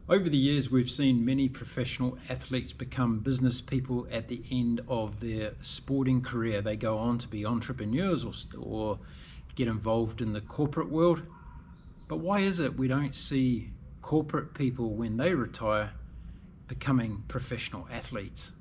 Over the years, we've seen many professional athletes become business people at the end of their sporting career. They go on to be entrepreneurs or get involved in the corporate world. But why is it we don't see corporate people, when they retire, becoming professional athletes?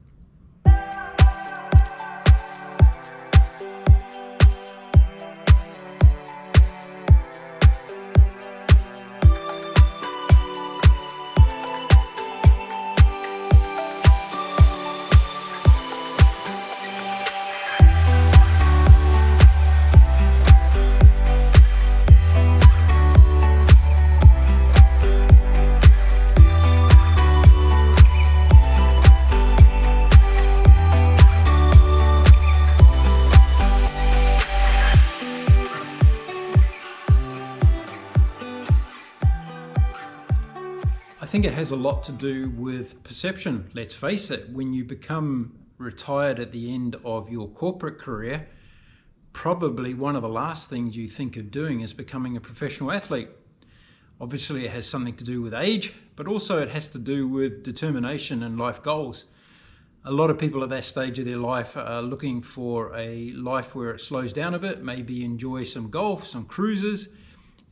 I think it has a lot to do with perception. Let's face it, when you become retired at the end of your corporate career, probably one of the last things you think of doing is becoming a professional athlete. Obviously, it has something to do with age, but also it has to do with determination and life goals. A lot of people at that stage of their life are looking for a life where it slows down a bit, maybe enjoy some golf, some cruises,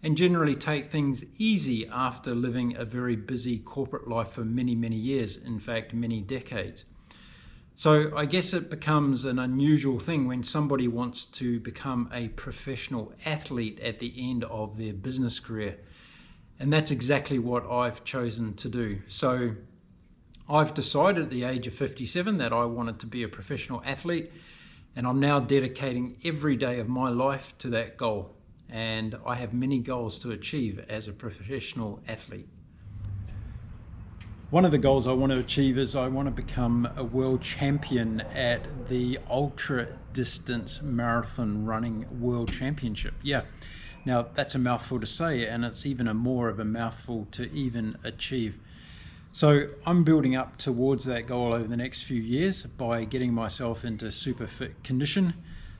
and generally take things easy after living a very busy corporate life for many, many years, in fact, many decades. So I guess it becomes an unusual thing when somebody wants to become a professional athlete at the end of their business career. And that's exactly what I've chosen to do. So I've decided at the age of 57 that I wanted to be a professional athlete, and I'm now dedicating every day of my life to that goal. And I have many goals to achieve as a professional athlete. One of the goals I want to achieve is I want to become a world champion at the ultra distance marathon running world championship. Yeah, now that's a mouthful to say, and it's even more of a mouthful to even achieve. So I'm building up towards that goal over the next few years by getting myself into super fit condition,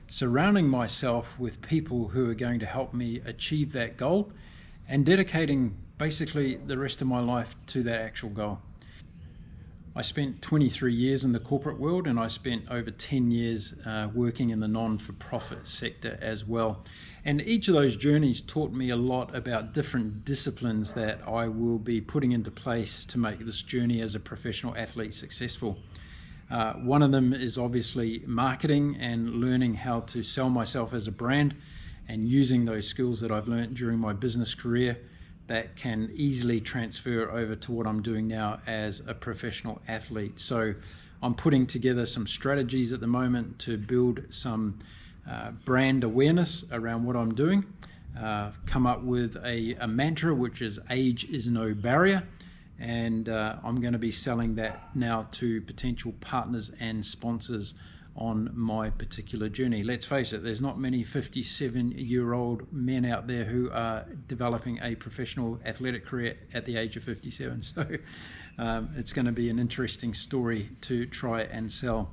surrounding myself with people who are going to help me achieve that goal, and dedicating basically the rest of my life to that actual goal. I spent 23 years in the corporate world, and I spent over 10 years working in the non-for-profit sector as well. And each of those journeys taught me a lot about different disciplines that I will be putting into place to make this journey as a professional athlete successful. One of them is obviously marketing and learning how to sell myself as a brand, and using those skills that I've learned during my business career that can easily transfer over to what I'm doing now as a professional athlete. So I'm putting together some strategies at the moment to build some brand awareness around what I'm doing, come up with a mantra, which is age is no barrier. And I'm going to be selling that now to potential partners and sponsors on my particular journey. Let's face it, there's not many 57-year-old men out there who are developing a professional athletic career at the age of 57. So it's going to be an interesting story to try and sell.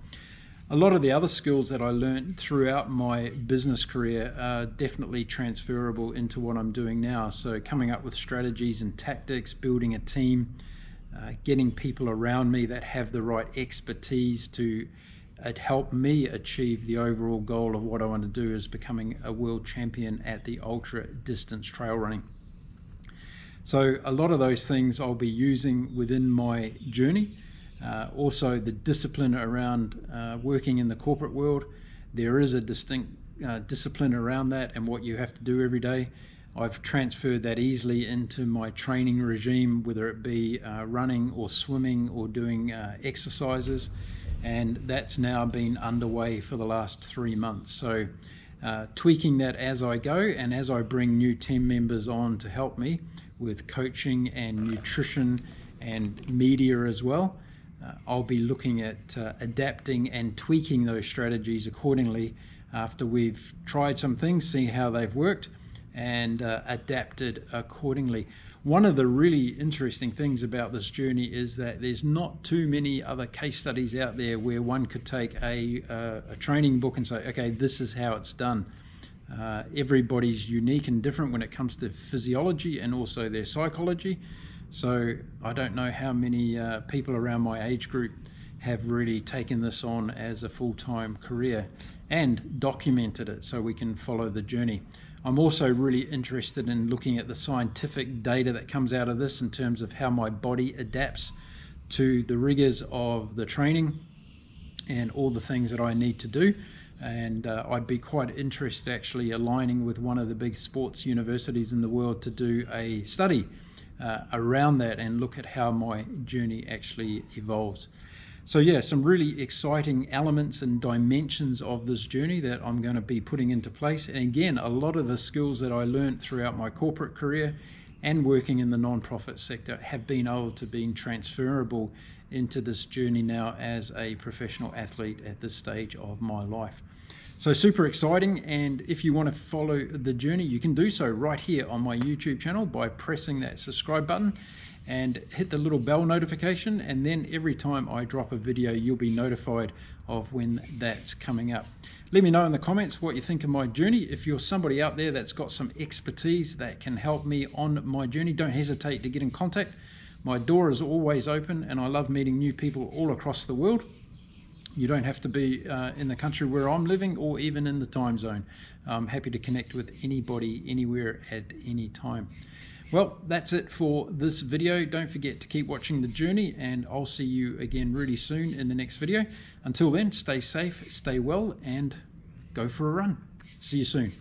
A lot of the other skills that I learned throughout my business career are definitely transferable into what I'm doing now. So coming up with strategies and tactics, building a team, getting people around me that have the right expertise to help me achieve the overall goal of what I want to do, is becoming a world champion at the ultra distance trail running. So a lot of those things I'll be using within my journey. Also the discipline around working in the corporate world. There is a distinct discipline around that and what you have to do every day. I've transferred that easily into my training regime, whether it be running or swimming or doing exercises, and that's now been underway for the last 3 months. So tweaking that as I go, and as I bring new team members on to help me with coaching and nutrition and media as well, I'll be looking at adapting and tweaking those strategies accordingly after we've tried some things, see how they've worked, and adapted accordingly. One of the really interesting things about this journey is that there's not too many other case studies out there where one could take a training book and say, okay, this is how it's done. Everybody's unique and different when it comes to physiology and also their psychology. So I don't know how many people around my age group have really taken this on as a full-time career and documented it so we can follow the journey. I'm also really interested in looking at the scientific data that comes out of this in terms of how my body adapts to the rigors of the training and all the things that I need to do. And I'd be quite interested actually aligning with one of the big sports universities in the world to do a study around that and look at how my journey actually evolves. So yeah, some really exciting elements and dimensions of this journey that I'm going to be putting into place. And again, a lot of the skills that I learned throughout my corporate career and working in the non-profit sector have been able to be transferable into this journey now as a professional athlete at this stage of my life. So super exciting, and if you want to follow the journey, you can do so right here on my YouTube channel by pressing that subscribe button and hit the little bell notification, and then every time I drop a video you'll be notified of when that's coming up. Let me know in the comments what you think of my journey. If you're somebody out there that's got some expertise that can help me on my journey, don't hesitate to get in contact. My door is always open and I love meeting new people all across the world. You don't have to be in the country where I'm living or even in the time zone. I'm happy to connect with anybody, anywhere, at any time. Well, that's it for this video. Don't forget to keep watching the journey, and I'll see you again really soon in the next video. Until then, stay safe, stay well, and go for a run. See you soon.